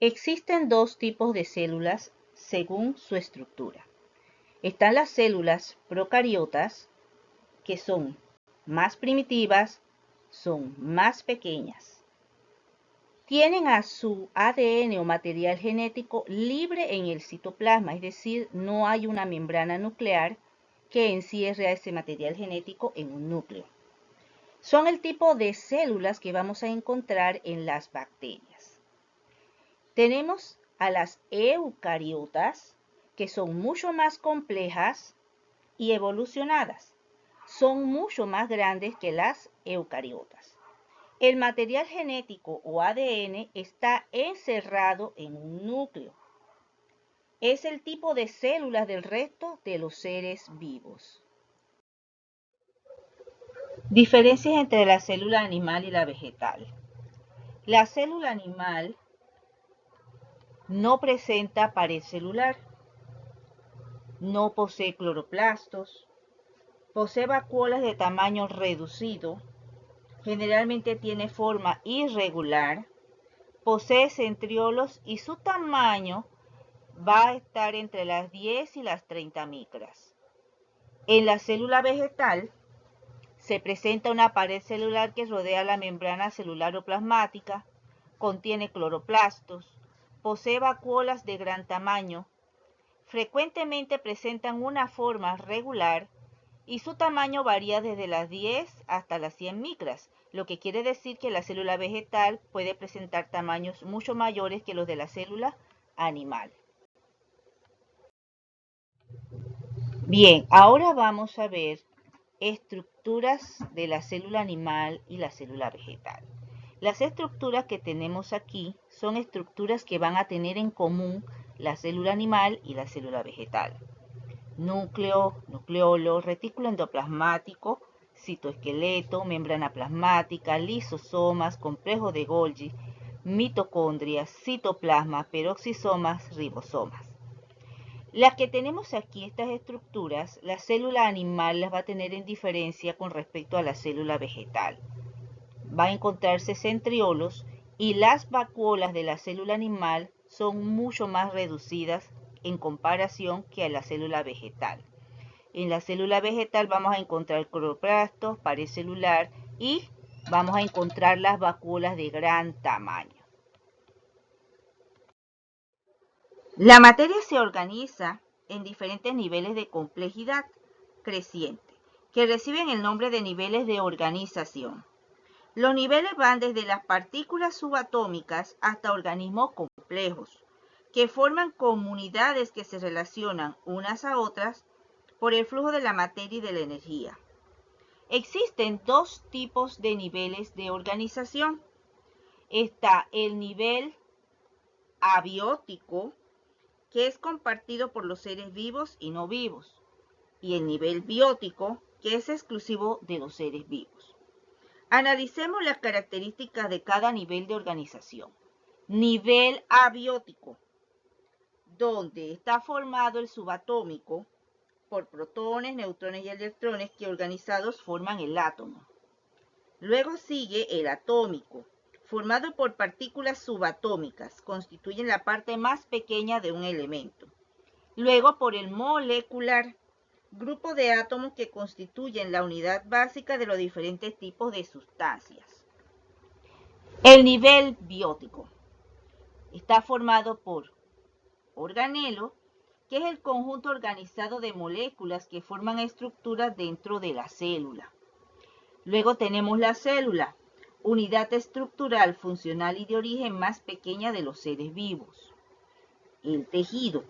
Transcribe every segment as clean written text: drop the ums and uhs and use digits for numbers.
Existen dos tipos de células según su estructura. Están las células procariotas, que son más primitivas, son más pequeñas. Tienen a su ADN o material genético libre en el citoplasma, es decir, no hay una membrana nuclear que encierre a ese material genético en un núcleo. Son el tipo de células que vamos a encontrar en las bacterias. Tenemos a las eucariotas, que son mucho más complejas y evolucionadas. Son mucho más grandes que las eucariotas. El material genético o ADN está encerrado en un núcleo. Es el tipo de células del resto de los seres vivos. Diferencias entre la célula animal y la vegetal. La célula animal no presenta pared celular, no posee cloroplastos, posee vacuolas de tamaño reducido, generalmente tiene forma irregular, posee centriolos y su tamaño va a estar entre las 10 y las 30 micras. En la célula vegetal se presenta una pared celular que rodea la membrana celular o plasmática, contiene cloroplastos, posee vacuolas de gran tamaño, frecuentemente presentan una forma regular y su tamaño varía desde las 10 hasta las 100 micras, lo que quiere decir que la célula vegetal puede presentar tamaños mucho mayores que los de la célula animal. Bien, ahora vamos a ver estructuras de la célula animal y la célula vegetal. Las estructuras que tenemos aquí son estructuras que van a tener en común la célula animal y la célula vegetal. Núcleo, nucleolo, retículo endoplasmático, citoesqueleto, membrana plasmática, lisosomas, complejo de Golgi, mitocondrias, citoplasma, peroxisomas, ribosomas. Las que tenemos aquí, estas estructuras, la célula animal las va a tener en diferencia con respecto a la célula vegetal. Va a encontrarse centriolos y las vacuolas de la célula animal son mucho más reducidas en comparación que a la célula vegetal. En la célula vegetal vamos a encontrar cloroplastos, pared celular y vamos a encontrar las vacuolas de gran tamaño. La materia se organiza en diferentes niveles de complejidad creciente, que reciben el nombre de niveles de organización. Los niveles van desde las partículas subatómicas hasta organismos complejos, que forman comunidades que se relacionan unas a otras por el flujo de la materia y de la energía. Existen dos tipos de niveles de organización. Está el nivel abiótico, que es compartido por los seres vivos y no vivos, y el nivel biótico, que es exclusivo de los seres vivos. Analicemos las características de cada nivel de organización. Nivel abiótico, donde está formado el subatómico por protones, neutrones y electrones que organizados forman el átomo. Luego sigue el atómico, formado por partículas subatómicas, constituyen la parte más pequeña de un elemento. Luego por el molecular, grupo de átomos que constituyen la unidad básica de los diferentes tipos de sustancias. El nivel biótico está formado por organelo, que es el conjunto organizado de moléculas que forman estructuras dentro de la célula. Luego tenemos la célula, unidad estructural, funcional y de origen más pequeña de los seres vivos. El tejido,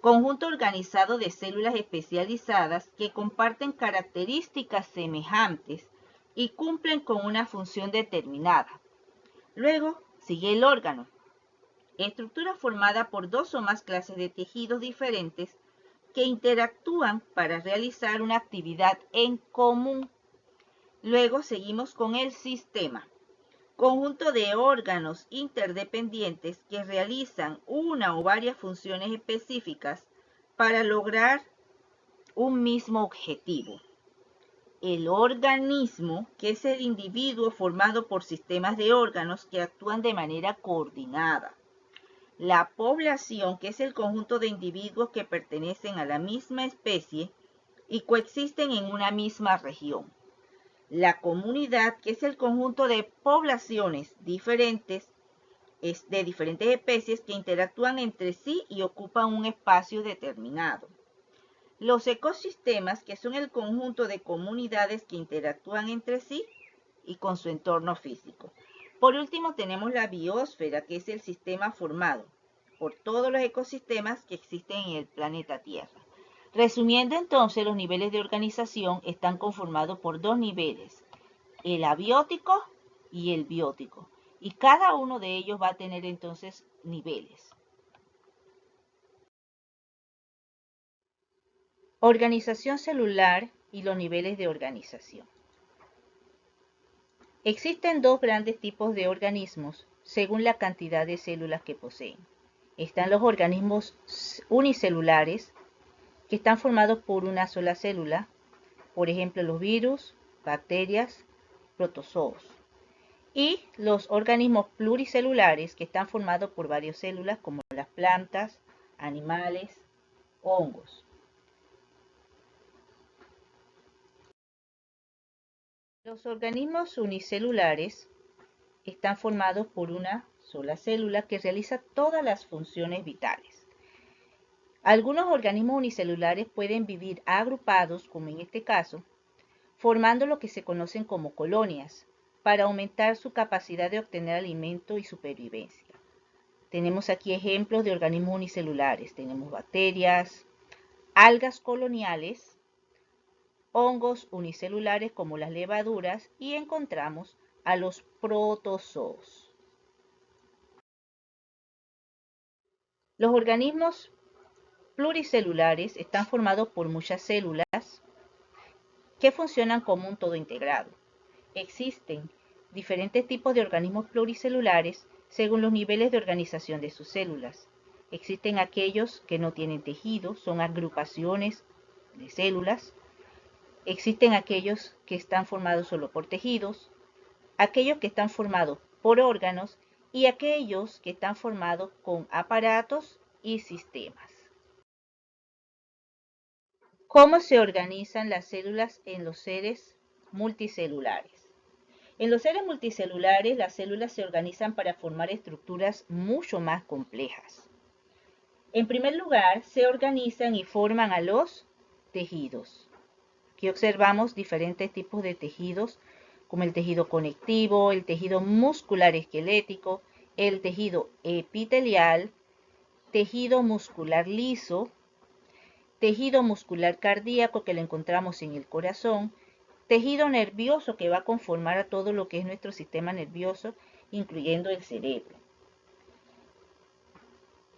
conjunto organizado de células especializadas que comparten características semejantes y cumplen con una función determinada. Luego sigue el órgano, estructura formada por dos o más clases de tejidos diferentes que interactúan para realizar una actividad en común. Luego seguimos con el sistema, conjunto de órganos interdependientes que realizan una o varias funciones específicas para lograr un mismo objetivo. El organismo, que es el individuo formado por sistemas de órganos que actúan de manera coordinada. La población, que es el conjunto de individuos que pertenecen a la misma especie y coexisten en una misma región. La comunidad, que es el conjunto de poblaciones diferentes de diferentes especies que interactúan entre sí y ocupan un espacio determinado. Los ecosistemas, que son el conjunto de comunidades que interactúan entre sí y con su entorno físico. Por último, tenemos la biosfera, que es el sistema formado por todos los ecosistemas que existen en el planeta Tierra. Resumiendo entonces, los niveles de organización están conformados por dos niveles, el abiótico y el biótico. Y cada uno de ellos va a tener entonces niveles. Organización celular y los niveles de organización. Existen dos grandes tipos de organismos según la cantidad de células que poseen. Están los organismos unicelulares, que están formados por una sola célula, por ejemplo los virus, bacterias, protozoos. Y los organismos pluricelulares, que están formados por varias células, como las plantas, animales, hongos. Los organismos unicelulares están formados por una sola célula que realiza todas las funciones vitales. Algunos organismos unicelulares pueden vivir agrupados, como en este caso, formando lo que se conocen como colonias, para aumentar su capacidad de obtener alimento y supervivencia. Tenemos aquí ejemplos de organismos unicelulares. Tenemos bacterias, algas coloniales, hongos unicelulares como las levaduras y encontramos a los protozoos. Los organismos pluricelulares están formados por muchas células que funcionan como un todo integrado. Existen diferentes tipos de organismos pluricelulares según los niveles de organización de sus células. Existen aquellos que no tienen tejido, son agrupaciones de células. Existen aquellos que están formados solo por tejidos, aquellos que están formados por órganos y aquellos que están formados con aparatos y sistemas. ¿Cómo se organizan las células en los seres multicelulares? En los seres multicelulares, las células se organizan para formar estructuras mucho más complejas. En primer lugar, se organizan y forman a los tejidos. Aquí observamos diferentes tipos de tejidos, como el tejido conectivo, el tejido muscular esquelético, el tejido epitelial, tejido muscular liso, tejido muscular cardíaco que lo encontramos en el corazón, tejido nervioso que va a conformar a todo lo que es nuestro sistema nervioso, incluyendo el cerebro.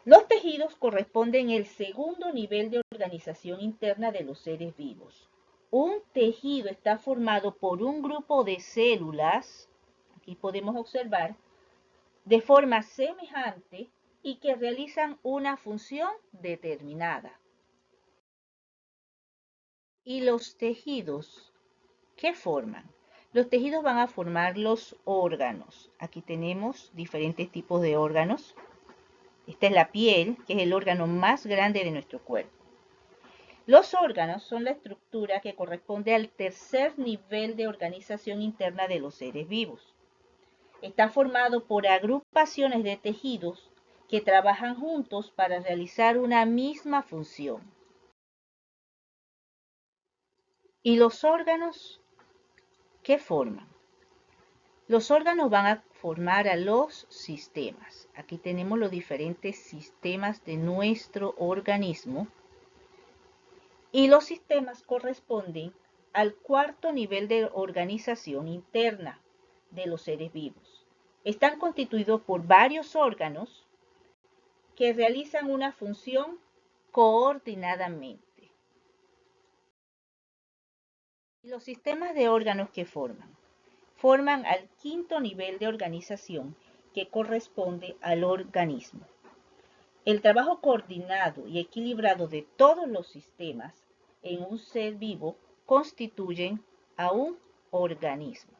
Los tejidos corresponden al segundo nivel de organización interna de los seres vivos. Un tejido está formado por un grupo de células, aquí podemos observar, de forma semejante y que realizan una función determinada. ¿Y los tejidos qué forman? Los tejidos van a formar los órganos. Aquí tenemos diferentes tipos de órganos. Esta es la piel, que es el órgano más grande de nuestro cuerpo. Los órganos son la estructura que corresponde al tercer nivel de organización interna de los seres vivos. Está formado por agrupaciones de tejidos que trabajan juntos para realizar una misma función. ¿Y los órganos qué forman? Los órganos van a formar a los sistemas. Aquí tenemos los diferentes sistemas de nuestro organismo. Y los sistemas corresponden al cuarto nivel de organización interna de los seres vivos. Están constituidos por varios órganos que realizan una función coordinadamente. ¿Y los sistemas de órganos que forman? Forman al quinto nivel de organización que corresponde al organismo. El trabajo coordinado y equilibrado de todos los sistemas en un ser vivo constituyen a un organismo.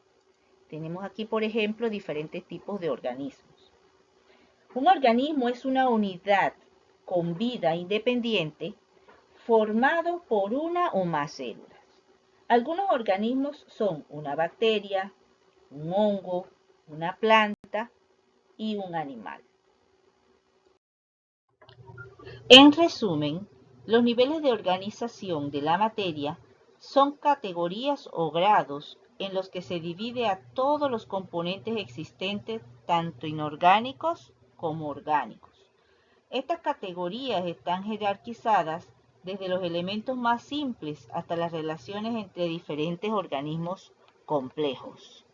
Tenemos aquí, por ejemplo, diferentes tipos de organismos. Un organismo es una unidad con vida independiente formado por una o más células. Algunos organismos son una bacteria, un hongo, una planta y un animal. En resumen, los niveles de organización de la materia son categorías o grados en los que se divide a todos los componentes existentes, tanto inorgánicos como orgánicos. Estas categorías están jerarquizadas desde los elementos más simples hasta las relaciones entre diferentes organismos complejos.